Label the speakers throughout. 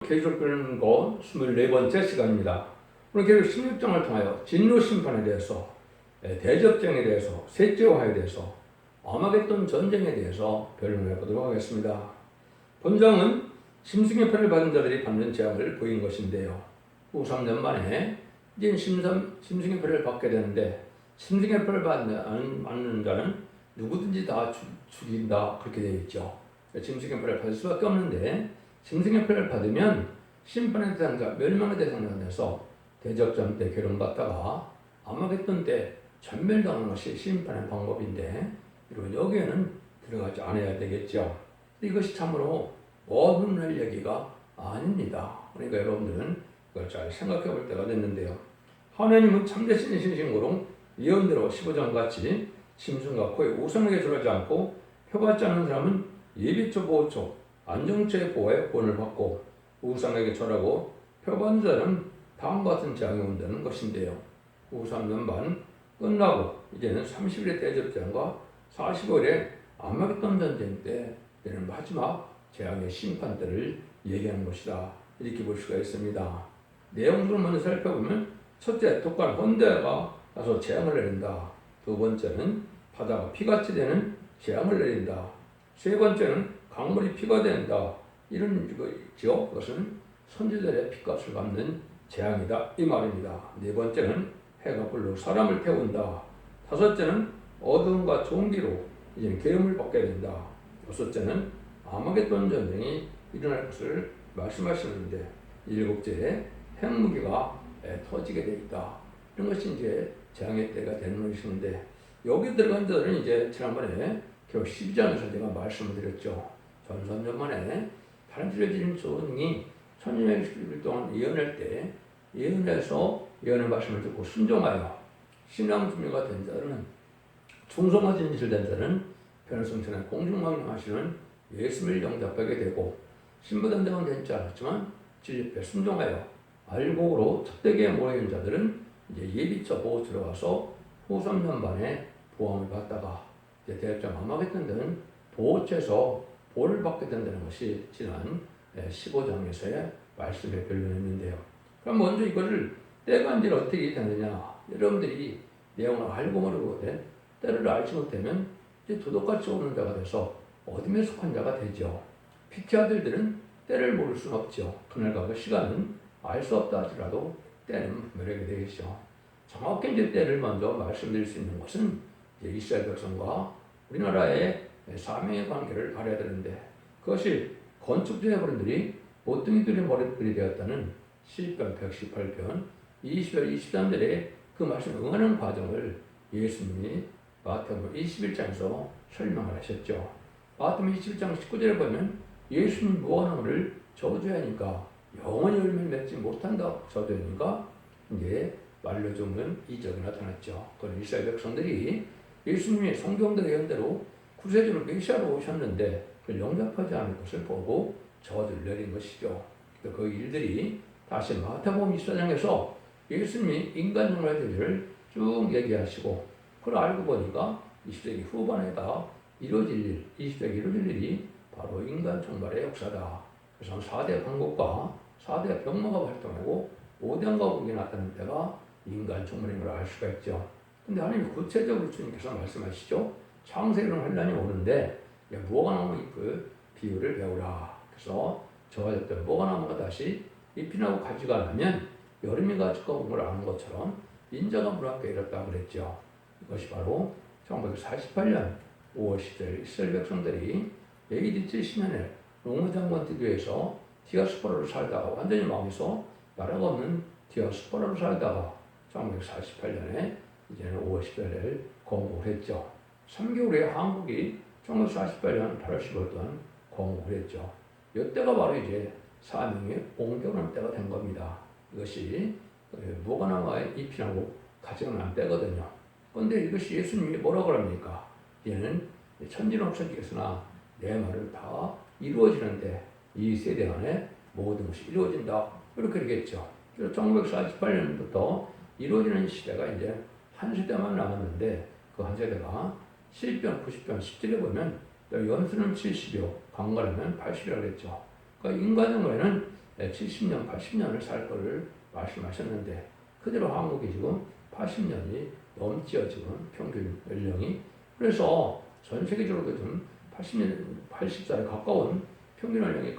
Speaker 1: 계속되는 거 24번째 시간입니다. 오늘 계속 16장을 통하여 진노 심판에 대해서, 대접전에 대해서, 셋째화에 대해서, 아마겟돈 전쟁에 대해서 변론해 보도록 하겠습니다. 본장은 짐승의 표를 받은 자들이 받는 재앙을 보인 것인데요. 후 3년 만에 이제 짐승의 표를 받게 되는데, 짐승의 표를 받는 자는 누구든지 다 죽인다, 그렇게 되어 있죠. 짐승의 표를 받을 수밖에 없는데, 짐승의 표를 받으면 심판의 대상자, 멸망의 대상자가 돼서 대접전 때 괴롭받다가 아마겟돈 때 전멸당하는 것이 심판의 방법인데, 그리고 여기에는 들어가지 않아야 되겠죠. 이것이 참으로 어른의 얘기가 아닙니다. 그러니까 여러분들은 그걸 잘 생각해 볼 때가 됐는데요. 하나님은 참되신 신신으로 예언대로 15장 같이 짐승과 코에 우상에게 절하지 않고 표받지 않는 사람은 예비초 보호초 안정죄의 보호에 구원을 받고, 우상에게 절하고 표받는 자는 다음과 같은 재앙이 온다는 것인데요. 후 3년 반 끝나고 이제는 30일의 대접전과 45일의 아마겟돈 전쟁 때 되는 마지막 재앙의 심판 때를 얘기하는 것이다, 이렇게 볼 수가 있습니다. 내용들을 먼저 살펴보면, 첫째, 독한 헌대가 나서 재앙을 내린다. 두 번째는 바다가 피같이 되는 재앙을 내린다. 세 번째는 강물이 피가 된다. 이런 거죠. 그것은 선지자들의 피값을 갚는 재앙이다, 이 말입니다. 네 번째는 해가 불로 사람을 태운다. 다섯째는 어둠과 종기로 이제 계엄을 받게 된다. 여섯째는 아마겟돈 전쟁이 일어날 것을 말씀하시는데, 일곱째에 핵무기가 터지게 돼 있다. 이런 것이 이제 재앙의 때가 되는 것인데, 여기 들어간 자들은 이제 지난번에 겨우 12장에서 제가 말씀을 드렸죠. 전선년 만에 다른지레진 소원이 1600일 동안 예언할 때, 예언해서 예언의 말씀을 듣고 순종하여 신앙 준비가 된 자는, 충성하신 짓을 된 자는 변호성천에 공중강림하시는 예수를 영접하게 되고, 신부단장은 되지 않았지만 진리에 순종하여 알곡으로 첩대기에 모여있는 자들은 이제 예비처 보호 들어가서 후 3년 반에 보험을 받다가 이제 대접장 아마겟돈 때는 보호처에서 보호를 받게 된다는 것이 지난 15장에서의 말씀에 변론했는데요. 그럼 먼저 이거를 때가 이제 어떻게 되느냐, 여러분들이 내용을 알고 모르고 때를 알지 못하면 이제 도덕같이 오는 자가 돼서 어둠에 속한 자가 되죠. PT 아들들은 때를 모를 수는 없죠. 그날과 그 시간은 알 수 없다 하더라도 때는 분별하게 되겠죠. 정확히 이제 때를 먼저 말씀드릴 수 있는 것은 이제 이스라엘 백성과 우리나라의 사명의 관계를 알아야 되는데, 그것이 건축자 여러분들이 모퉁이들의 머리들이 되었다는 시편 118편 20절 23절에 그 말씀에 응하는 과정을 예수님이 마태복음 21장에서 설명을 하셨죠. 마태복음 21장 19절에 보면 예수님 무언함을 저주하니까 영원히 열매를 맺지 못한다, 저주하니까 이제 말로 죽는 이적이 나타났죠. 그런 이스라엘 백성들이 예수님이 성경대 예언대로 구세주로 메시아로 오셨는데 그걸 영접하지 않을 것을 보고 저주를 내린 것이죠. 그 일들이 다시 마태복음 24장에서 예수님이 인간 영혼의 되기를 쭉 얘기하시고, 그걸 알고 보니까 20세기 후반에다 이루어질 일, 20세기 이루어질 일이 바로 인간 총괄의 역사다. 그래서 4대 강국과 4대 병마가 활동하고 5대 강국이 나타난 때가 인간 총괄인 걸 알 수가 있죠. 근데 하나님이 구체적으로 주님께서 말씀하시죠. 창세기는 환란이 오는데 무화과 나무 잎을 비유를 배우라. 그래서 저어졌던 무화과 나무가 다시 잎이 나고 가지가 나면 여름이 가지가 온 걸 아는 것처럼 인자가 물 앞에 이뤘다고 그랬죠. 이것이 바로 1948년 5월 10일 이스라엘 백성들이 AD 70년에 롱무장군 뒤에서 디아스포라로 살다가 완전히 망해서 나라가 없는 디아스포라로 살다가 1948년에 이제는 5월 10일에 건국을 했죠. 3개월 후에 한국이 1948년 8월 15일 동안 건국을 했죠. 이때가 바로 이제 사명의 옮겨오는 때가 된 겁니다. 이것이 무화과나무의 잎이 나고 가지가 난 때거든요. 그런데 이것이 예수님이 뭐라고 합니까? 얘는 천지농천지겠으나 내 말은 다 이루어지는데 이 세대 안에 모든 것이 이루어진다, 이렇게 되겠죠. 그래서 1948년부터 이루어지는 시대가 이제 한 세대만 남았는데, 그 한 세대가 10편, 90편, 10절에 보면 연수는 70여, 강가라면 80이라고 했죠. 그러니까 인간 영혼에는 70년, 80년을 살 거를 말씀하셨는데 그대로 한국이 지금 80년이 넘지요. 지금 평균 연령이. 그래서 전 세계적으로 좀 80년, 80살에 가까운 평균 연령이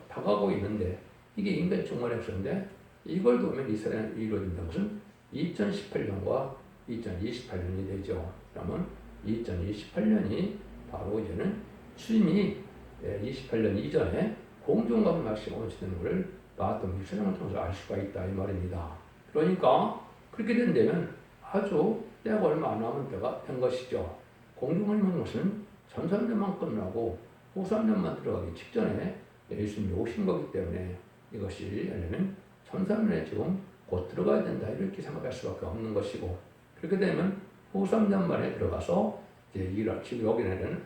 Speaker 1: 다가오고 있는데 이게 인간 종말역사인데 이걸 보면 이스라엘이 이루어진다는 것은 2018년과 2028년이 되죠. 그러면 2028년이 바로 이제는 주님이 28년 이전에 공중과도 말씀이 오시는 것을 나왔던 미션을 통해서 알 수가 있다 이 말입니다. 그러니까 그렇게 된다면 아주 때가 얼마 안 남은 때가 된 것이죠. 공중을 것은 전산년만 끝나고 후산년만 들어가기 직전에 예수님이 오신 거기 때문에 이것이 하려면 전산년에 지금 곧 들어가야 된다 이렇게 생각할 수밖에 없는 것이고 그렇게 되면 후삼년 만에 들어가서 이제 지금 여기는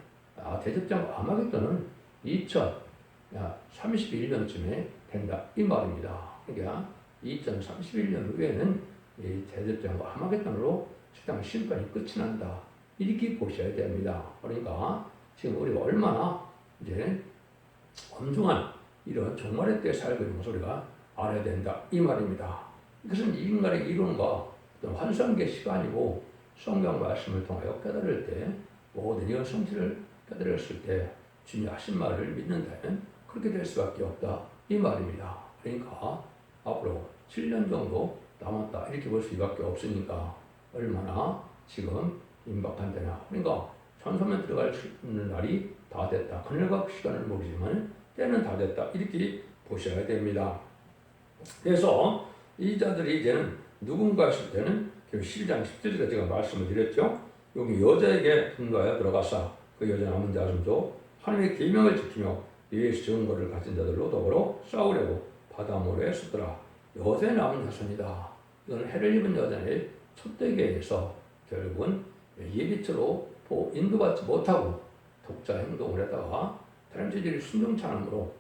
Speaker 1: 대접장 아마겟돈은 2031년쯤에 된다 이 말입니다. 그러니까 2031년 후에는 이 대접장 아마겟돈으로 세상 심판이 끝이 난다 이렇게 보셔야 됩니다. 그러니까 지금 우리가 얼마나 이제 엄중한 이런 종말의 때에 살고 있는 것을 우리가 알아야 된다 이 말입니다. 이것은 인간의 이론과 어떤 환상의 시간이고 성경 말씀을 통하여 깨달을 때 모든 이런 성질을 깨달았을 때 주님이 하신 말을 믿는다면 그렇게 될 수밖에 없다 이 말입니다. 그러니까 앞으로 7년 정도 남았다 이렇게 볼 수밖에 없으니까 얼마나 지금 임박한 때나 그러니까 천사면 들어갈 수 있는 날이 다 됐다. 그날과 시간을 모르지만 때는 다 됐다 이렇게 보셔야 됩니다. 그래서 이 자들이 이제는 누군가 했을 때는 12장 10절에 제가 말씀을 드렸죠. 여기 여자에게 분가하여 들어가사 그 여자 남은 자손도 하나님의 계명을 지키며 예수 증거를 가진 자들로 더불어 싸우려고 바다 모래에 섰더라. 여자의 남은 자손이다. 이건 해를 입은 여자의 촛대기에서 결국은 예비처로 인도받지 못하고 독자 행동을 하다가 다른 죄들이 순종치 않으므로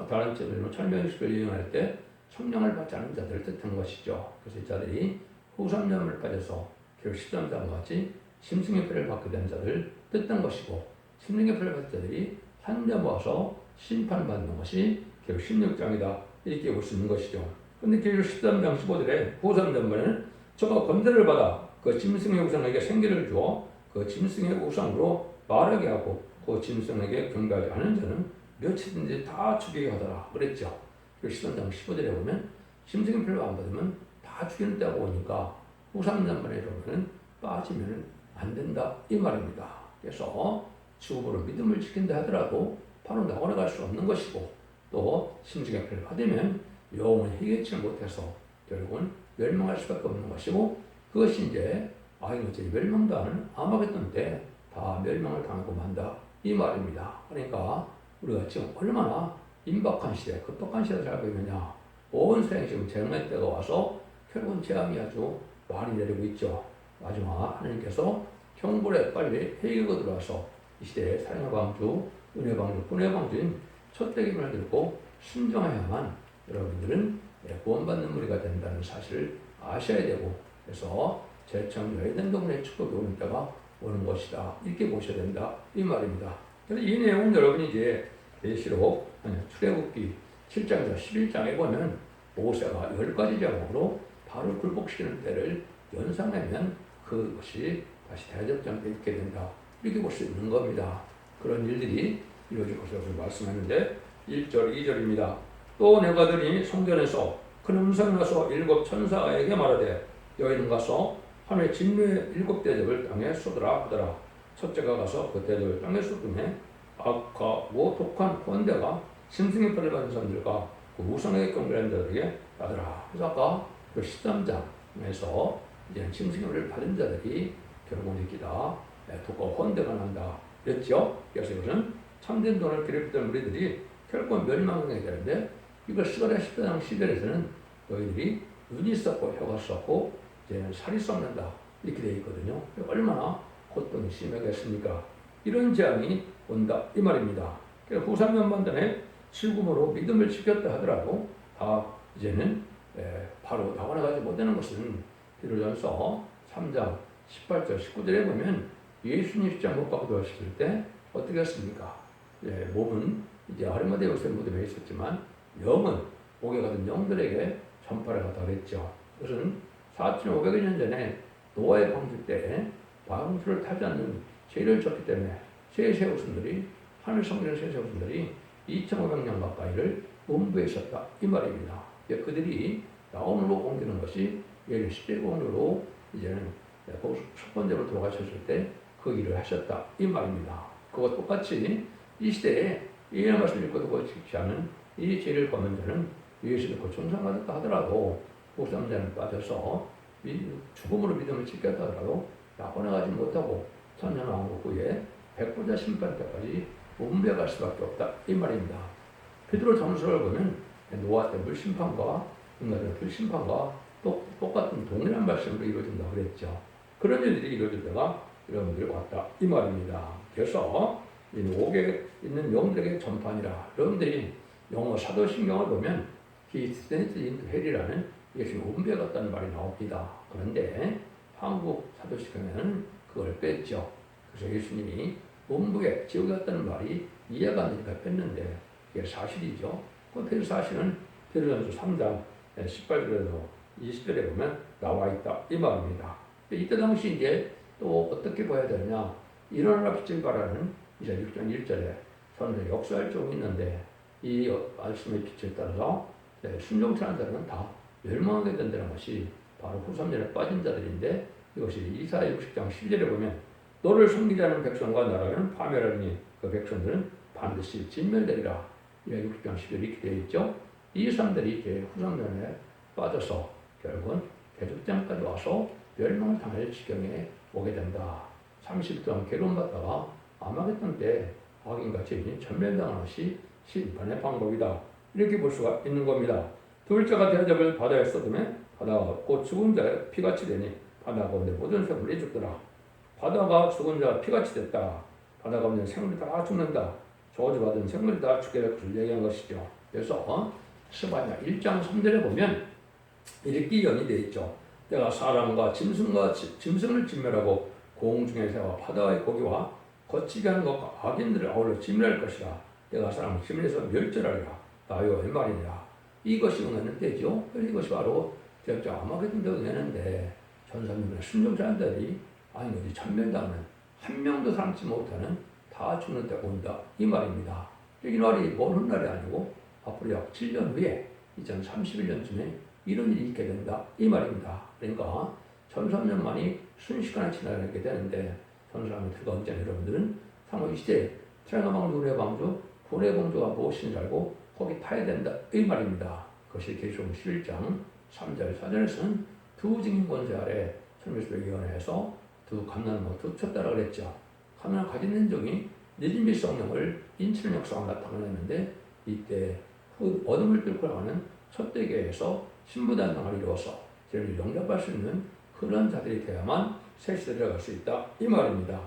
Speaker 1: 다른 죄들로 천명식을 이용할 때 성령을 받지 않은 자들을 뜻한 것이죠. 그래서 이 자들이 후삼년을 빠져서 결국 13장과 같이 심승의 표를 받게 된 자들 뜻한 것이고 심승의 표를 받은 자들이 한데 모아서 심판받는 것이 결국 16장이다 이렇게 볼 수 있는 것이죠. 그런데 결국 13장 15절에 후삼년만에는 저가 권세를 받아 그 짐승의 우상에게 생기를 주어 그 짐승의 우상으로 말하게 하고 그 짐승에게 경배하지 않은 자는 며칠든지 다 죽이게 하더라 그랬죠. 13장 15절에 보면 짐승의 표를 안 받으면 다 죽이는 때가 오니까 우상년만에 이러면 빠지면 안 된다 이 말입니다. 그래서 죽음으로 믿음을 지킨다 하더라도 바로 낙원에 갈 수 없는 것이고 또 짐승의 표를 받으면 영원히 해결치 못해서 결국은 멸망할 수밖에 없는 것이고 그것이 이제 이것들이 멸망도 하는 아마겟돈 때 다 멸망을 당하고 만다 이 말입니다. 그러니까 우리가 지금 얼마나 임박한 시대, 급박한 시대를 살고 있느냐. 온 세상에 지금 재앙의 때가 와서 결국은 재앙이 아주 많이 내리고 있죠. 마지막 하나님께서 형벌에 빨리 회개가 들어와서 이 시대에 사랑의 방주, 은혜 방주, 분의 방주인 촛대기문을 들고 순종해야만 여러분들은 구원받는 무리가 된다는 사실을 아셔야 되고 그래서 재창조의 된동네 축복이 오는 때가 오는 것이다. 이렇게 보셔야 된다. 이 말입니다. 그래서 이 내용은 여러분이 이제 계시록 출애굽기 7장에서 11장에 보면 모세가 10가지 제목으로 바로 굴복시키는 때를 연상하면 그것이 다시 대접장 때 있게 된다. 이렇게 볼 수 있는 겁니다. 그런 일들이 이루어질 것이라고 말씀하는데 1절, 2절입니다. 또 내가 들으니 성전에서 큰 음성이 나서 7 천사에게 말하되 너희는 가서 하늘의 진노의 7 대접을 땅에 쏟으라 하더라. 첫째가 가서 그 대접을 땅에 쏟음에 악하고 독한 권대가 짐승의 표를 받은 사람들과 그 우상에게 경배하는 자들에게 받으라. 그래서 아까 그 13장에서 이제 짐승의 표를 받은 자들이 결국은 이렇게 다 독과 권대가 난다. 그랬죠? 그래서 이것은 참된 돈을 괴롭혔던 우리들이 결국은 멸망하게 되는데 이걸 스가랴 14장 10절에서는 너희들이 눈이 썩고 혀가 썩고 이제는 살이 썩는다 이렇게 되어 있거든요. 얼마나 고통이 심하겠습니까? 이런 재앙이 온다 이 말입니다. 그래서 후삼년만 전에 슬픔으로 믿음을 지켰다 하더라도 다 이제는 바로 낙원에 가지 못하는 것은 베드로전서 3장 18절 19절에 보면 예수님 십자가 못 박고 돌아가셨을 때 어떻게 했습니까? 몸은 이제 아리마대 요셉 무덤에 있었지만 영은 옥에 가던 영들에게 전파를 하다 그랬죠. 그것은 4,500여 년 전에 노아의 방주 때 방주를 타지 않는 죄를 졌기 때문에 새-새우순들이 하늘 성전 새-새우순들이 2,500년 가까이를 음부에 있었다 이 말입니다. 그들이 나온으로 옮기는 것이 예를 10제국으로 이제는 첫 번째로 돌아가셨을 때 그 일을 하셨다 이 말입니다. 그것 똑같이 이 시대에 이 말씀을 읽고 듣고 지키지 않은 이 죄를 범한 자는 예수를 고충상하다 하더라도 복삼자는 빠져서 죽음으로 믿음을 지켰다 하더라도 낙원에 가지 못하고 천년왕국 후에 백보자 심판 때까지 음부에 갈 수밖에 없다 이 말입니다. 베드로 전서를 보면 노아 때 물심판과 인간의 불심판과 똑같은 동일한 말씀으로 이루어진다고 그랬죠. 그런 일들이 이루어질 때가 여러분들이 왔다 이 말입니다. 그래서 이 옥에 있는 영들에게 전파하니라. 여러분들이 영어 사도신경을 보면 He descended into hell이라는 예수님 음부에 갔다는 말이 나옵니다. 그런데 한국 사도신경에는 그걸 뺐죠. 그래서 예수님이 음부에 지옥에 갔다는 말이 이해가 안 되니까 뺐는데 이게 사실이죠. 그 사실은 베드로전서 3장 18절에서 20절에 보면 나와 있다 이 말입니다. 이때 당시 이제 또 어떻게 봐야 되느냐? 일어나라 빛을 발하는 이제 6장 1절에 저는 역사할 쪽이 있는데 이 말씀의 빛에 따라서 순종치 않은 자들은 다 멸망하게 된다는 것이 바로 후삼년에 빠진 자들인데 이것이 이사야 60장 10절에 보면 너를 섬기지 않은 백성과 나라는 파멸하니 그 백성들은 반드시 진멸되리라. 60장 10절에 이렇게 되어 있죠. 이 사람들이 이제 후삼년에 빠져서 결국은 대적장까지 와서 멸망을 당할 지경에 오게 된다. 30일 동안 괴로움받다가 아마겟돈 때 악인과 죄인이 전멸당하는 것이 심판의 방법이다. 이렇게 볼 수가 있는 겁니다. 둘째가 대접을 바다에 쏟으면 바다가 곧 죽은 자의 피같이 되니 바다 가운데 모든 생물이 죽더라. 바다가 죽은 자가 피같이 됐다. 바다 가운데 생물이 다 죽는다. 저주받은 생물이 다 죽게 될 것을 얘기한 것이죠. 그래서 스바냐 1장 3절에 보면 이렇게 연이되어 있죠. 내가 사람과 짐승을 진멸하고 공중의 새와 바다의 고기와 거치게 하는 것과 악인들을 아울러 진멸할 것이라. 내가 사람을 진멸해서 멸절하리라. 나요 이 말이냐. 이것이 응하는 때죠. 이것이 바로 대적자 아마겟돈 때가 되는데 전사님의 순종자들이 아니 어디 전멸당하는 한 명도 살지 못하는 다 죽는 때가 온다 이 말입니다. 이 날이 먼 훗날이 아니고 앞으로 약 7년 후에 2031년쯤에 이런 일이 있게 된다 이 말입니다. 그러니까 1300년만이 순식간에 지나게 되는데 전사람을 들어가기 전에 여러분들은 상호 이 시대에 트라노방주, 우레방주, 구레공주가 무엇인지 알고 거기 타야 된다 이 말입니다. 그것이 계시록 11장 3절 4절에서는 두 증인 권세 아래 천밀수백위원회에서 두 감난을 쳤다라 그랬죠. 감난을 가진 인종이 늦은빛 성령을 인치는 역사가 나타나는데 이때 어둠을 뚫고 나가는 첫대교에서 신부단당을 이루어서 죄를 영접할 수 있는 그런 자들이 되어야만 새 시대에 들어갈 수 있다 이 말입니다.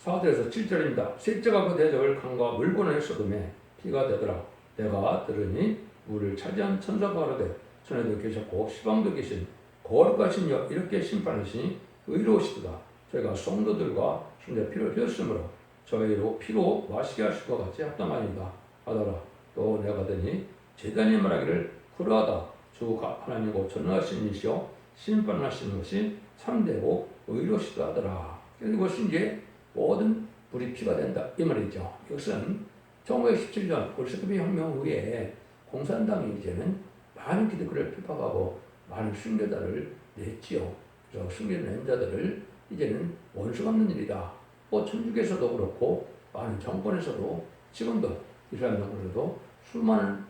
Speaker 1: 4절에서 7절입니다. 셋째가 그 대적을 강과 물고는 소돔에 피가 되더라. 내가 들으니 물을 차지한 천사가 가로되 전에도 계셨고 시방도 계신 거룩하신 여 이렇게 심판하시니 의로우시도다. 저희가 성도들과 순대 피를 흘렸으므로 저희로 피로 마시게 하실 것 같이 합당하니이다 하더라. 또 내가 듣니 제단이 말하기를 그러하다. 주 하나님과 전능하신 이시여 심판하시는 것이 참되고 의로우시다 하더라. 이것이 이제 모든 불이 피가 된다 이 말이죠. 이것은 1917년 볼셰비크 혁명 후에 공산당이 이제는 많은 기독교를 핍박하고 많은 순교자를 냈지요. 그래서 순교를 낸 자들을 이제는 원수가 없는 일이다. 천주교에서도 그렇고 많은 정권에서도 지금도 이스라엘 정권에서도 수많은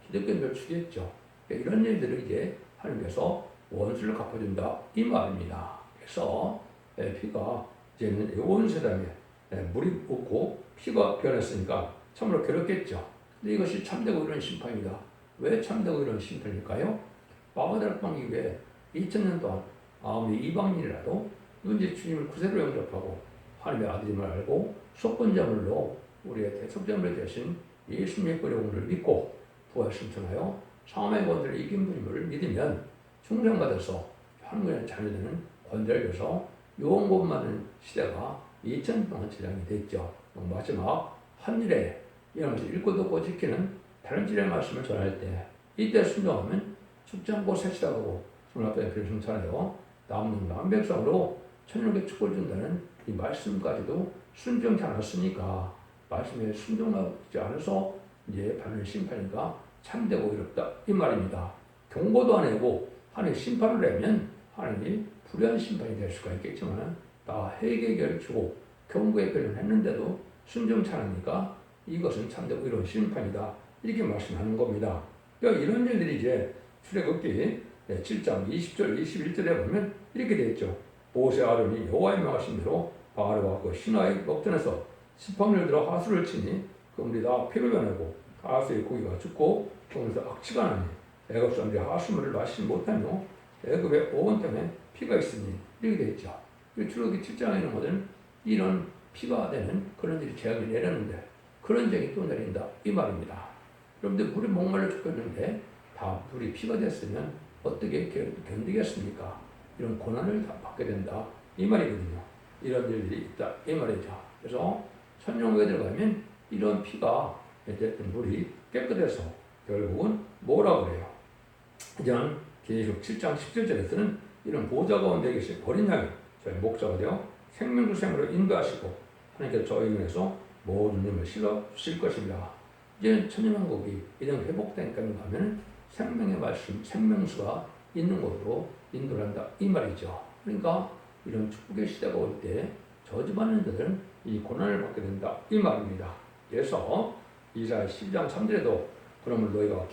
Speaker 1: 기독교인들 죽였죠. 이런 일들을 이제 하나님께서 원수를 갚아준다 이 말입니다. 그래서 피가 이제는 온 세상에 물이 없고 피가 변했으니까 참으로 괴롭겠죠. 근데 이것이 참되고 이런 심판이다. 왜 참되고 이런 심판일까요? 마가다락방 이후에 2000년 동안 아무리 이방인이라도 누군지 주님을 구세로 영접하고 하나님의 아들임을 알고 속건자물로 우리의 대속자물이 되신 예수님의 거룩을 믿고 부활 신청하여 상함의 권세를 이긴 분임을 믿으면 중생받아서 하나님의 자녀되는 권세를 줘서 요원권 많은 시대가 2000년 동안 지장이 됐죠. 마지막 한일에 이러면서 읽고 듣고 지키는 다른질의 말씀을 전할 때 이때 순종하면 죽지 않고 새시다 하고 주님 앞에 결승차례요 남는 만백성으로 천년의 축복을 준다는 이 말씀까지도 순종치 않았으니까 말씀에 순종하지 않아서 이제 받는 심판이니까 참되고 이롭다 이 말입니다. 경고도 안 하고 하나님 심판을 내면 하나님이 불의한 심판이 될 수가 있겠지만 다 회개를 주고 경고의 표현을 했는데도 순종치 않으니까 이것은 참되고 이런 심판이다 이렇게 말씀하는 겁니다. 그러니까 이런 일들이 이제 출애굽기 7장 20절 21절에 보면 이렇게 되어 있죠. 모세 아론이 여호와의 명하신 대로 바알과 그 신화의 목전에서 지팡이를 들어 하수를 치니 그물이 다 피로 변하고 하수의 고기가 죽고 그물에서 악취가 나니 애굽 사람들이 하수물을 마시지 못하며 애굽의 온 땅에 피가 있으니 이렇게 되어 있죠. 출애굽기 7장에는 뭐든 이런 피가 되는 그런 일이 재앙이 내렸는데 그런 적이 또 내린다 이 말입니다. 여러분들 물이 목말라 죽겠는데 다 물이 피가 됐으면 어떻게 견디겠습니까? 이런 고난을 다 받게 된다 이 말이거든요. 이런 일들이 있다 이 말이죠. 그래서 천년후에 들어가면 이런 피가 됐던 물이 깨끗해서 결국은 뭐라 그래요? 이제는 계시록 7장 17절에서는 이런 보좌 가운데 계신 어린 양이 저희 목자가 되어 생명수생으로 인도하시고 하나님께서 저희 중에서 모든 힘을 실어 주실 것입니다. 이제 천년왕국이 이런 회복된 땅에 가면 생명의 말씀, 생명수가 있는 곳으로 인도를 한다 이 말이죠. 그러니까 이런 축복의 시대가 올 때 저주받는 자들은 이 고난을 받게 된다 이 말입니다. 그래서 이사야 12장 3절에도 그러면 너희가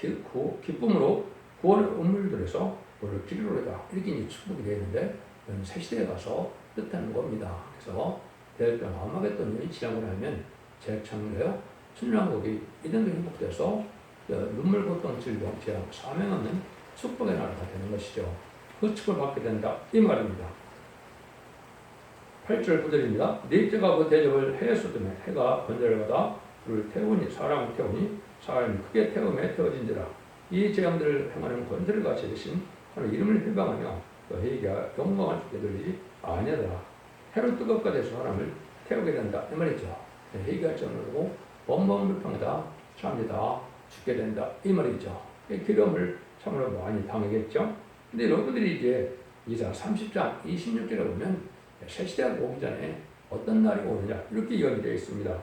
Speaker 1: 기쁨으로 구원의 음물들에서 너를 기르로다 이렇게 이제 축복이 되는데 이건 새 시대에 가서 뜻하는 겁니다. 그래서 대적당 아마겟돈이 지나고 나면 재창조요 천년왕국이 이런 게 행복돼서 눈물 고통 질병 재앙 사명 없는 축복의 나라가 되는 것이죠. 그 축복을 받게 된다 이 말입니다. 8절 9절입니다. 넷째가 그 대접을 해에 쏟으며 해가 번제를 받아 불을 태우니 사람을 태우니 사람이 크게 태움에 태워진지라. 이 재앙들을 행하는 번제를 같이 되신 하나님 이름을 회방하며 또 회개가 영광을 주게 돌리지 아니하더라. 해로 뜨겁게 돼서 사람을 태우게 된다 이 말이죠. 회개할 정도로 원망불평하다 사람들이 다 죽게 된다 이 말이죠. 기름을 참으로 많이 당하겠죠. 근데 여러분들이 이제 이사 30장 26절에 보면 새 시대가 오기 전에 어떤 날이 오느냐 이렇게 이야기되어 있습니다.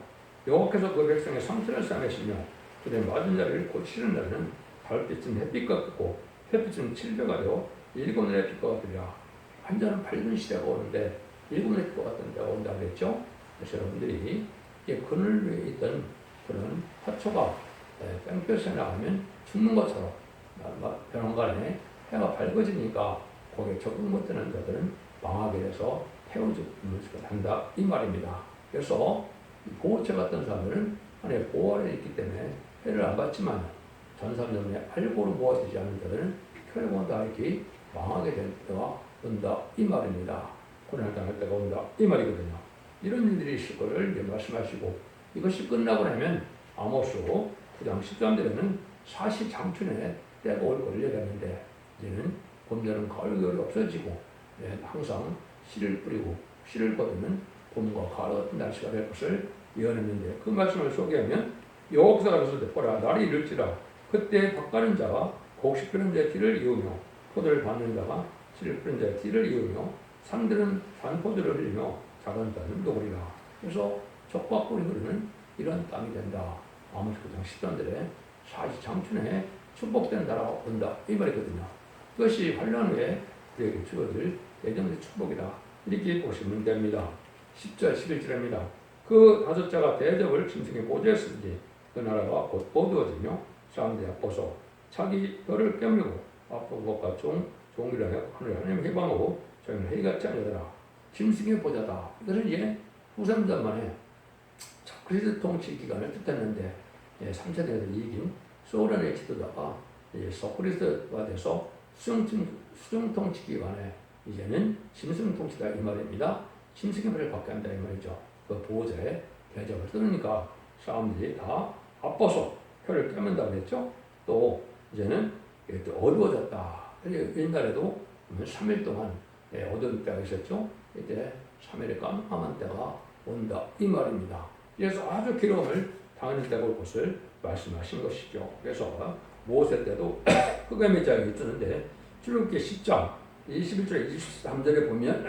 Speaker 1: 여호와께서 그 백성의 상처를 싸매시며 그들의 맞은 자리를 고치는 날은 달빛은 햇빛과 같고 햇빛은 칠배가 되어 일곱 날의 빛과 같으리라. 완전한 밝은 시대가 오는데 일곱 날의 빛과 같은 때가 온다고 그랬죠. 그래서 여러분들이 그늘 위에 있던 그런 화초가 뺑볕에 나가면 죽는 것처럼 벼랑간에 해가 밝아지니까 거기에 적응 못하는 자들은 망하게 돼서 태워주는 것을 한다 이 말입니다. 그래서 보호체 같은 사람들은 하나의 보호 아래 있기 때문에 해를 안 받지만 전삼년에 알고로 모아지지 않는 자들은 결국은 다 이렇게 망하게 될 때가 온다 이 말입니다. 고난을 당할 때가 온다 이 말이거든요. 이런 일들이 있을 것을 이제 말씀하시고 이것이 끝나고 나면 아모스 9장 13절에는 사시장춘에 때가 올 것을 얘기하는데 이제는 봄, 여름, 가을, 겨울이 없어지고 항상 씨를 뿌리고 씨를 거두는 봄과 가을 같은 날씨가 될 것을 예언했는데 그 말씀을 소개하면 여호와께서 가로소되 보라 날이 이를지라 그때 밭가는 자가 곡식 뿌리는 자의 뒤를 이으며 포도를 밟는 자가 씨를 뿌리는 자의 뒤를 이으며 산들은 산포도를 흘리며 작은 땅은 녹으리라. 그래서 적과 꿀이 흐르는 이런 땅이 된다. 아모스 9장 10절에 사시장춘에 축복된 나라가 온다 이 말이거든요. 그것이 환란 후에 우리에게 주어질 예정의 축복이다 이렇게 보시면 됩니다. 10절 11절입니다. 그 다섯 자가 대접을 짐승의 보좌에 쓰니 그 나라가 곧 어두워지며 사람들이 아파서 자기 뼈를 깨물고 아픈 것과 종이라 하늘 하나님 해방하고 저희는 회개하지 아니하더라. 짐승의 보좌다. 이것은 이제 후삼자만의 그리스도 통치 기간을 뜻했는데 3세대에서 이긴 소련의 지도자가 소크리스가 돼서 수중 통치 기간에 이제는 짐승 통치다 이 말입니다. 짐승의 벌을 받게 한다 이 말이죠. 그 보호자의 대접을 쓰니까 사람들이 다 아파서 혀를 깨문다 그랬죠. 또 이제는 어두워졌다. 옛날에도 3일 동안 어두운 때가 있었죠. 이때 3일의 깜깜한 때가 온다 이 말입니다. 그래서 아주 기름을 당연히 되고 올 것을 말씀하신 것이죠. 그래서 모세 때도 흑암의 자락이 뜨는데 출애굽기 10장 21절 23절에 보면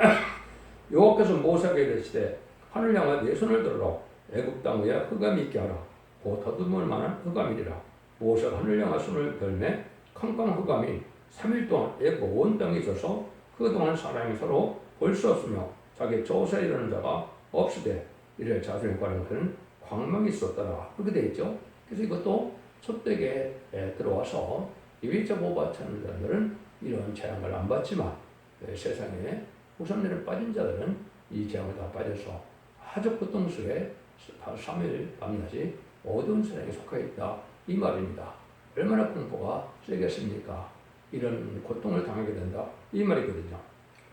Speaker 1: 여호와께서 모세에게 이르시되 하늘 향하여 네 손을 들어라 애굽 땅 위에 흑암이 있게 하라 곧 더듬을 만한 흑암이리라. 모세가 하늘 향하여 손을 들매 캄캄한 흑암이 3일 동안 애굽 온 땅에 있어서 그동안 사람이 서로 볼 수 없으며 자기 조사에 이르는 자가 없으되 이를 자손에 관한 그는 광명이 있었더라. 그렇게 되어 있죠. 그래서 이것도 촛대기에 들어와서 이위적 오바 찾는 자들은 이런 재앙을 안 받지만 세상에 우선내를 빠진 자들은 이 재앙을 다 빠져서 아주 고통 속에 3일 밤낮이 어두운 세상에 속해 있다. 이 말입니다. 얼마나 공포가 세겠습니까? 이런 고통을 당하게 된다. 이 말이거든요.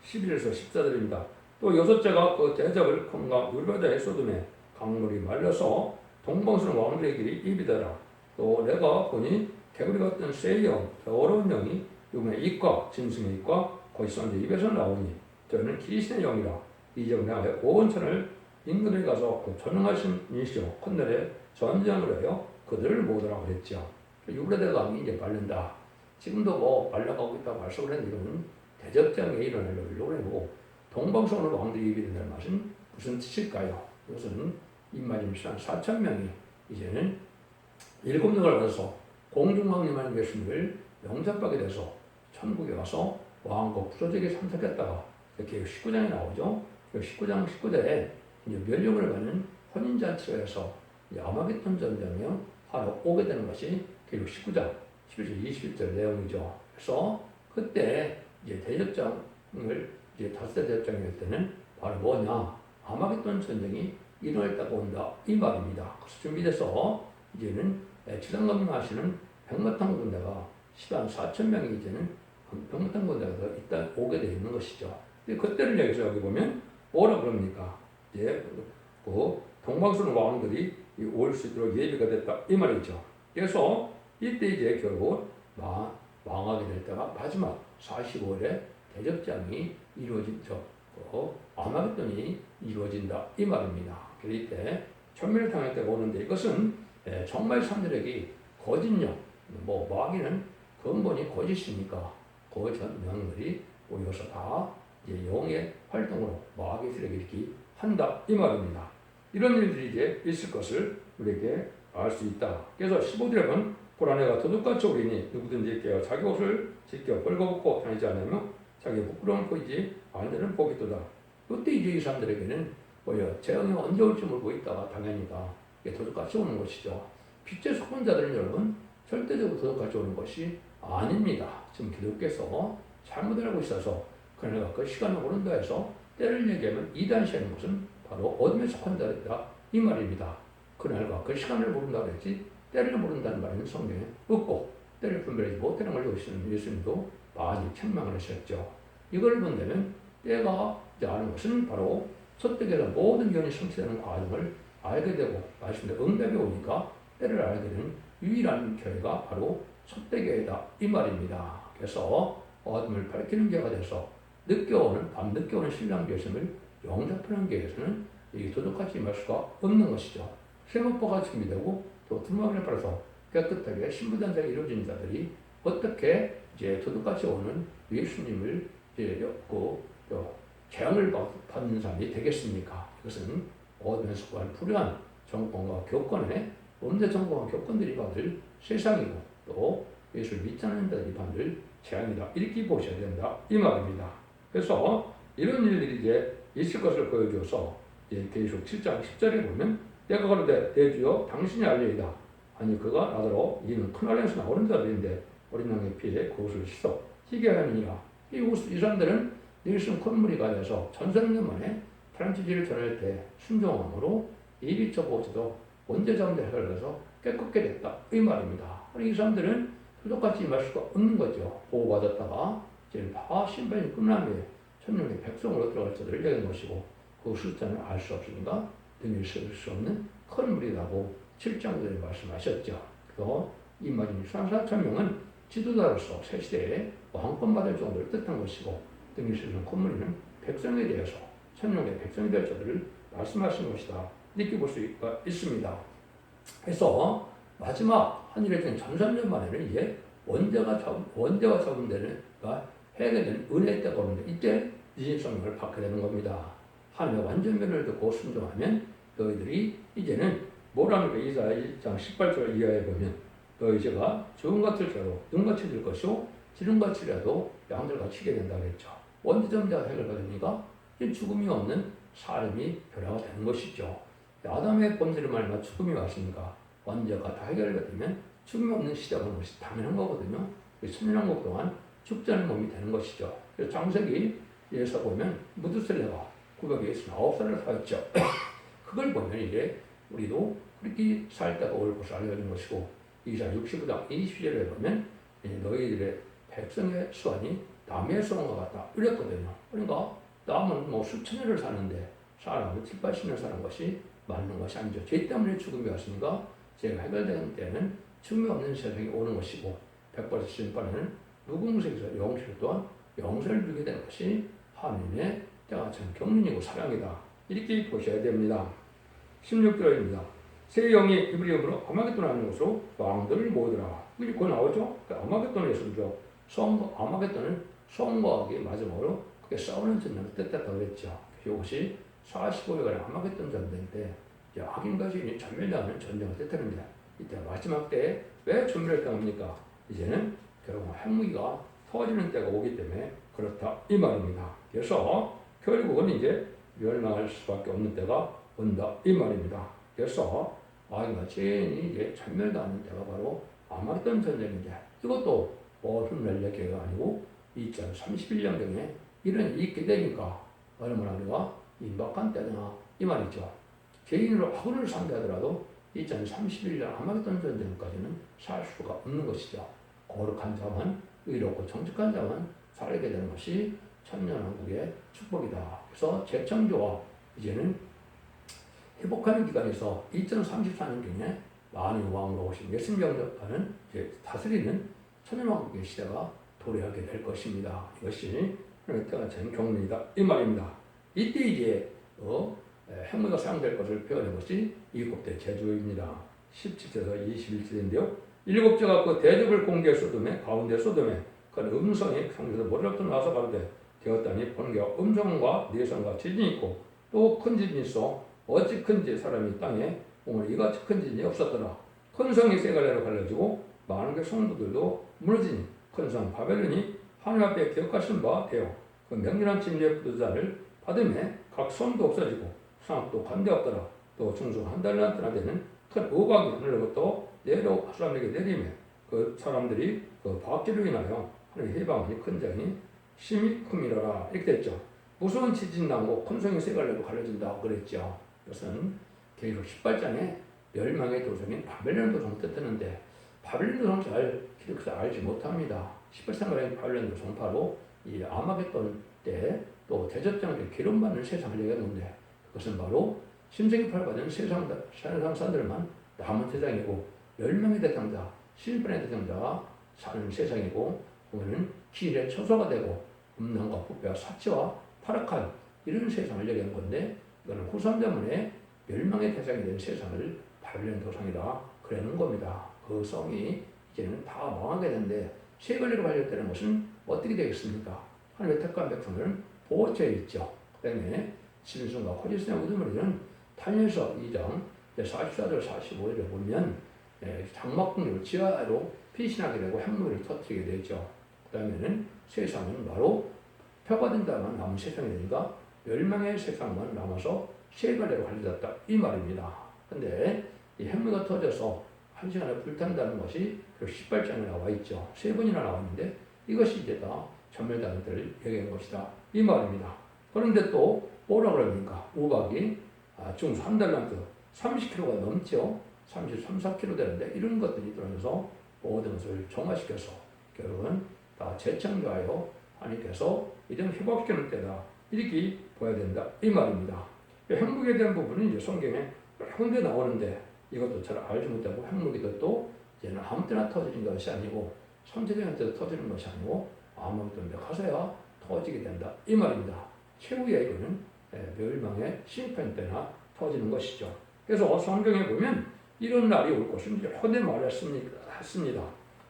Speaker 1: 11에서 14절입니다. 또 6째가 그 대적을 콩과 물바다의 소돔에 강물이 말려서 동방스러운 왕들의 길이 입이더라. 또 내가 보니 개구리 같은 새 영, 더러운 영이 용의 입과 짐승의 입과 거기서 입에서 나오니 저는 귀신의 영이라. 이제 내가 온 천을 인근에 가서 그 전능하신 이시오 컨넬의 전쟁을 하여 그들을 모으라 그랬죠. 유브라데 강이 이제 말른다. 지금도 뭐 말라가고 있다고 말씀을 했는데 이거는 대적장에 일어나려고 해보고 동방성으로 왕들이 입이 된다는 말은 무슨 뜻일까요? 이것은 임마님시한 4,000명이 이제는 7명을 받아서 공중왕님하는 예수님을 영접하게 돼서 천국에 가서 왕국 부조직에 참석했다가 이렇게 19장에 나오죠. 19장 19절에 이제 멸령을 받는 혼인잔치를 해서 아마겟돈 전쟁에 하러 오게 되는 것이 결국 19장 11절 21절 내용이죠. 그래서 그때 이제 대적장을 이제 다섯째 대적장일 때는 바로 뭐냐? 아마겟돈 전쟁이 일어났다고 온다. 이 말입니다. 그래서 준비돼서 이제는 지상검증하시는 백마탄 군대가 104,000명이 이제는 백마탄 군대가 일단 오게 되어 있는 것이죠. 근데 그때를 여기서 여기 보면 뭐라 그럽니까? 이제 그 동방스러운 왕들이 올 수 있도록 예비가 됐다. 이 말이죠. 그래서 이때 이제 결국 망하게 될 때가 마지막 45일에 대적장이 이루어진죠. 아마겟돈이 이루어진다. 이 말입니다. 그래서 이때 천멸을 당할 때가 오는데 이것은 정말 산들에게 거짓령, 뭐 마귀는 근본이 거짓이니까 그 전령들이 모여서 다 이제 영의 활동으로 마귀들에게 이렇게 한다. 이 말입니다. 이런 일들이 이제 있을 것을 우리에게 알 수 있다. 그래서 15절에 보면 보라 내가 도둑같이 오리니 누구든지 깨어 자기 옷을 지켜 벌거벗고 다니지 않으며 자기 부끄러움을 보이지 아니는 보기도다. 그때 이제 이 사람들에게는 재앙이 언제 올지 모르고 있다가 당연히가 도둑같이 오는 것이죠. 빛에 속한 자들은 여러분 절대적으로 도둑같이 오는 것이 아닙니다. 지금 기독께서 잘못 알고 있어서 그네가 그 시간을 모른다 해서 때를 얘기하면 이단시하는 것은 바로 어둠에 속한 자들이다. 이 말입니다. 그날과 그 시간을 모른다 그랬지 때를 모른다는 말은 성경에 없고 때를 분별하지 못하는 걸 보시는 예수님도 많이 책망을 하셨죠. 이걸 본다면 때가 아는 것은 바로 소떡에서 모든 견이 성취되는 과정을 알게 되고 말씀대 응답이 오니까 때를 알게 되는 유일한 교회가 바로 소떡교회다 이 말입니다. 그래서 어둠을 밝히는 교회가 돼서 늦게 오는 밤 늦게 오는 신랑 교회심을 영접하는 교회에서는 이 도둑같이 임할 수가 없는 것이죠. 세마포가 준비되고 또 두마음에 따라서 깨끗하게 신부단장이 이루어진 자들이 어떻게 이제 도둑같이 오는 예수님을 이제 재앙을 받는 사람이 되겠습니까? 이것은 어둠에 속한 불의한 정권과 교권에 범죄 정권과 교권들이 받을 세상이고 또 예수를 믿지 않는 자들이 받을 재앙이다. 이렇게 보셔야 된다. 이 말입니다. 그래서 이런 일들이 이제 있을 것을 보여줘서 계시록 7장 10절에 보면 내가 가로되 대주여 당신이 알리이다. 아니 그가 나더러 이는 큰 알에서 나오는 자들인데 어린 양의 피에 그것을 씻어 희게 하느니라. 이 사람들은 닐슨 콧물이가 돼서 1300년 만에 프란치지를 전할 때 순종함으로 입이 쩍어져도 언제 잠들 해결해서 깨끗게 됐다. 이 말입니다. 이 사람들은 똑같이 임할 수가 없는 거죠. 보호받았다가 이제 다 신분이 끝난 후에 천년의 백성으로 들어갈 자들을 얘기하는 것이고 그 숫자는 알 수 없으니까 등을 쓸 수 없는 큰 무리라고 7장들이 말씀하셨죠. 그리고 임마진 4,000명은 지도자로서 새 시대에 왕권 받을 정도를 뜻한 것이고 등을 쓰는 큰 무리는 백성에 대해서 천년의 백성이 될 자들을 말씀하신 것이다. 이렇게 볼 수가 있습니다. 해서 마지막 한일의 전선전 만에는 이제 원대가 잡은 데가 해결된 은혜의 때가 오는데 이때 이집성령을 받게 되는 겁니다. 하나님의 완전면을 듣고 순종하면 너희들이 이제는 뭐라는 거 이사야 1장 18절 이하에 보면 너희 죄가 주음같을지라도 눈같이 될 것이요 기름같이라도 양들같이 치게 된다 그랬죠. 원죄점자가 해결받으니까 죽음이 없는 사람이 변화가 되는 것이죠. 아담의 본질을 말하면 죽음이 왔으니까 원죄가 다 해결되면 죽음이 없는 시대가 오는 것이 당연한 거거든요. 천년왕국 동안 죽지 않은 몸이 되는 것이죠. 그래서 창세기에서 보면 무드셀레가 929살을 살았죠. 그걸 보면 이제 우리도 그렇게 살 때가 올 것을 알려진 것이고 이사 65장 20절에 보면 너희들의 백성의 수완이 남의 수완과 같다 이랬거든요. 그러니까 남은 뭐 수천 년을 사는데 사람은 7, 80년 사는 것이 맞는 것이 아니죠. 죄 때문에 죽음이 왔으니까 죄가 해결되는 때는 죽음이 없는 세상이 오는 것이고 100% 심판에는 무궁색에서 영실 또한 영생을 주게 되는 것이 하나님의 때가 참 경륜이고 사랑이다. 이렇게 보셔야 됩니다. 16절입니다. 새 영이 이브리어로 아마겟돈 하는 곳으로 왕들을 모으더라. 이게 곧 나오죠? 아마겟돈의 예술이죠. 아마겟돈은 성과학이 마지막으로 그게 싸우는 전쟁을 뜻했다고 그랬죠. 이것이 45일간의 아마겟돈 전쟁 때 악인과 죄인이 전멸당하는 전쟁을 뜻합니다. 이때 마지막 때에 왜 전멸당합니까? 이제는 결국 핵무기가 터지는 때가 오기 때문에 그렇다 이 말입니다. 그래서 결국은 이제 멸망할 수밖에 없는 때가 온다 이 말입니다. 그래서 악인과 죄인이 이제 전멸당하는 때가 바로 아마겟돈 전쟁인데 이것도 훗날 얘기가 아니고 2031년경에 이런 있게 되니까 얼마나 우리가 임박한 때나 이 말이죠. 죄인으로 악을 상대하더라도 2031년 아마겟돈 전쟁까지는 살 수가 없는 것이죠. 거룩한 자만 의롭고 정직한 자만 살게 되는 것이 천년왕국의 축복이다. 그래서 재창조와 이제는 회복하는 기간에서 2034년경에 많은 왕으로 오신 예수님께서는 다스리는 천년왕국의 시대가 도래하게 될 것입니다. 이것이 하나님의 때가 참 경륜이다 이 말입니다. 이때 이제 핵무기가 사용될 것을 표현한 것이 일곱대 제주입니다. 17절에서 21절인데요. 일곱째가 그 대접을 공개 소돔에 가운데 소돔에 그 음성이 성에서 머리로부터 나와서 가로되 되었다니 보는 게 음성과 내성과 지진이 있고 또 큰 지진이 있어 어찌 큰지 사람이 땅에 오늘 이같이 큰 지진이 없었더라. 큰 성이 세 갈래로 갈라지고 많은 게 성도들도 무너지니 큰 성 바벨론이 하늘 앞에 기억하신 바 되어 그 명렬한 침례의 부도자를 받음에 각 성도 없어지고 상업도 관대 없더라. 또 중수 한 달란트나 되는 큰 우박이 하늘로부터 내려 사람에게 내리며 그 사람들이 그 박기로 인하여 하늘 해방하니 큰 장이 심히 큼이라라 이렇게 됐죠. 무서운 지진 나고 큰 성이 세 갈래로 갈라진다고 그랬죠. 이것은 계시록 18장에 멸망의 도성인 바벨론 도성 뜻했는데 바벨론 도성 잘 기록해서 알지 못합니다. 18장에 바벨론 도성 바로 이 아마겟돈 때 또 대접장에 기름받는 세상을 얘기하는데 그것은 바로 심생이팔 받은 세상 사람들만 남은 세상이고 멸망의 대상자, 심판의 대상자가 사는 세상이고 그거는 길의 처소가 되고 음란과 부패와 사치와 타락한 이런 세상을 얘기하는 건데 이거는 후삼자문에 멸망의 대상이 된 세상을 바벨론 도상이다 그러는 겁니다. 그 성이 이제는 다 망하게 되는데 세 갈래로 갈렸다는 것은 어떻게 되겠습니까? 하나님의 택한 백성은 보호처에 있죠. 그 다음에 진순과 호지스의 우두머리는 다니엘서 2장 44절 45절에 보면 장막궁을 지하로 피신하게 되고 핵무기를 터뜨리게 되죠. 그 다음에는 세상은 바로 표가 된다만 남은 세상이 되니까 멸망의 세상만 남아서 세 갈래로 갈려졌다 이 말입니다. 근데 이 핵무기가 터져서 한 시간에 불탄다는 것이 18장에 나와 있죠. 세 번이나 나왔는데 이것이 이제 다 전멸당한 때를 얘기한 것이다 이 말입니다. 그런데 또 뭐라 그럽니까? 우박이 중수 한 달란트 30kg가 넘죠. 33, 4kg 되는데 이런 것들이 들어가서 모든 것을 정화시켜서 결국은 다 재창조하여 하나님께서 이런 회복시키는 때다 이렇게 보아야 된다 이 말입니다. 핵무기에 대한 부분은 이제 성경에 혼자 나오는데 이것도 잘 알지 못하고 핵무기도 또 이제는 아무 때나 터지는 것이 아니고 선제적인 때도 터지는 것이 아니고 아무것도 가서야 터지게 된다 이 말입니다. 최후의 이거는 멸망의 심판 때나 터지는 것이죠. 그래서 성경에 보면 이런 날이 올 것을 이제 호대 말했습니다.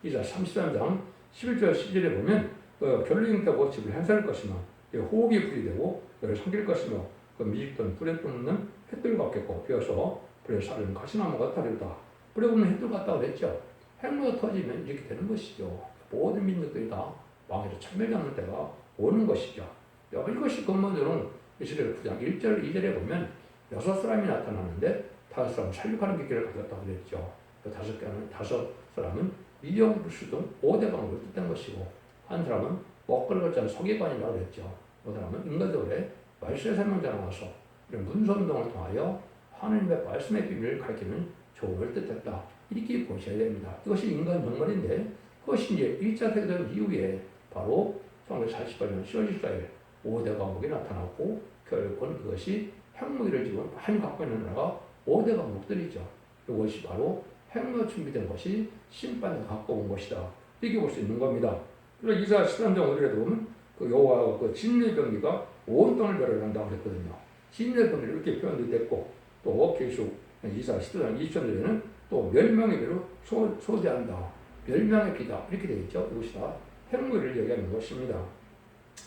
Speaker 1: 이사 33장 11절 12절에 보면 결론이 되고 집을 행사할 것이며 호흡이 불이 되고 너를 삼킬 것이며 그 미직던 불에 뿜는 햇들 같겠고 비어서 불에 사르는 가시나무 같다리로다. 불에 뿜는 햇들 같다 그랬죠. 핵무가 터지면 이렇게 되는 것이죠. 모든 민족들이 다 왕에서 참멸당하는 때가 오는 것이죠. 이것이 근본적으로 이스라엘 9장 1절 2절에 보면 6사람이 나타나는데 5사람은 살육하는 기계를 가졌다고 그랬죠. 그 5사람은 미디엄 불수등 5대 방법을 뜻한 것이고 한 사람은 먹거리를 걷지 않은 서기관이라고 그랬죠. 그 사람은 인간들의 말씀의 설명자가 나와서 이런 문서운동을 통하여 하나님의 말씀의 비밀을 가르치는 조언을 뜻했다. 이렇게 보셔야 됩니다. 이것이 인간 정말인데 그것이 이제 1차 세계대전 이후에 바로 1948년 10월 14일 5대 강국이 나타났고 결국은 그것이 핵무기를 지금 많이 갖고 있는 나라가 5대 강국들이죠. 이것이 바로 핵무기가 준비된 것이 심판을 갖고 온 것이다. 이렇게 볼 수 있는 겁니다. 그래서 이사 13장 5절에도 보면 그 여호와가 그 진노의 병기가 온 땅을 멸하란다고 그랬거든요. 진노의 병기를 이렇게 표현도 됐고 또 계속 이사 14장 20절에는 또 멸망의 비로 소대한다. 멸망의 비다. 이렇게 되어 있죠. 이것이 다 핵무기를 얘기하는 것입니다.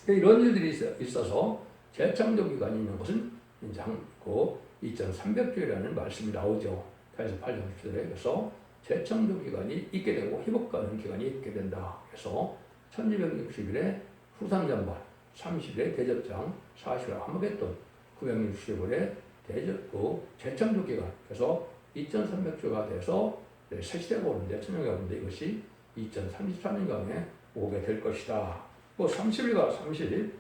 Speaker 1: 이런 일들이 있어서 재창조 기간이 있는 것은 이제 그 2300주라는 말씀이 나오죠. 그래서 8장 10절에 그래서 재창조 기간이 있게 되고 회복하는 기간이 있게 된다. 그래서 1260일에 후산전반, 30일에 대접장, 40일에 하마겟돈, 960일에 재창조 기간. 그래서 2300주가 돼서 새 시대가 오는데 천년이 오는데 이것이 2033년경에 오게 될 것이다. 30일과 30일,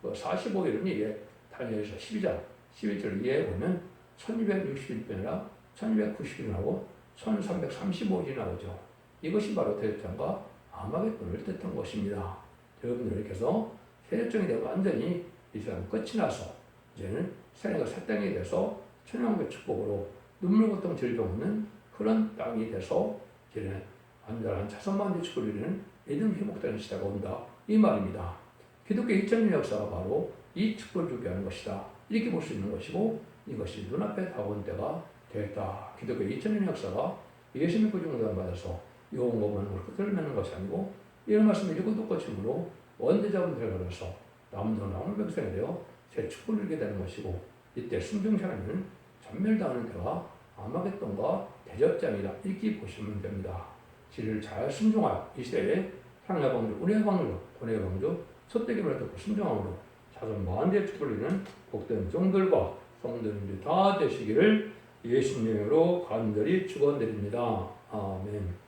Speaker 1: 45일은 이게 다니엘서 12장 11절 이에 보면 1261편이나 1290일 나오고 1335일이 나오죠. 이것이 바로 대접장과 아마겟돈을 뜻한 것입니다. 여러분들께서 세력정이 되고 완전히 이스라엘 끝이 나서 이제는 세례가 새 땅이 돼서 천연의 축복으로 눈물 고통 질병 없는 그런 땅이 돼서 이제는 완전한 자선만대 축복을 이루는 믿음 회복되는 시대가 온다. 이 말입니다. 기독교 2000년 역사가 바로 이 축복을 주게 하는 것이다. 이렇게 볼 수 있는 것이고 이것이 눈앞에 다가온 때가 되었다. 기독교 2000년 역사가 예수 믿고 중단 받아서 요한 것만으로 끝을 맺는 것이 아니고 이런 말씀을 읽고 듣고 침으로 원대자분 들어가서 남도 나오는 백성이 되어 새 축복을 이루게 되는 것이고 이때 순종사람은 전멸당하는 때가 아마겟돈과 대접장이다. 이렇게 보시면 됩니다. 지를 잘 순종하여 이 시대에 상하 방주, 운해 방주, 돈의 방주, 소떼기를 듣고 순종함으로 자손 만대의 축복을 이루는 복된 종들과 성도님들이 다 되시기를 예수님으로 간절히 축원드립니다. 아멘.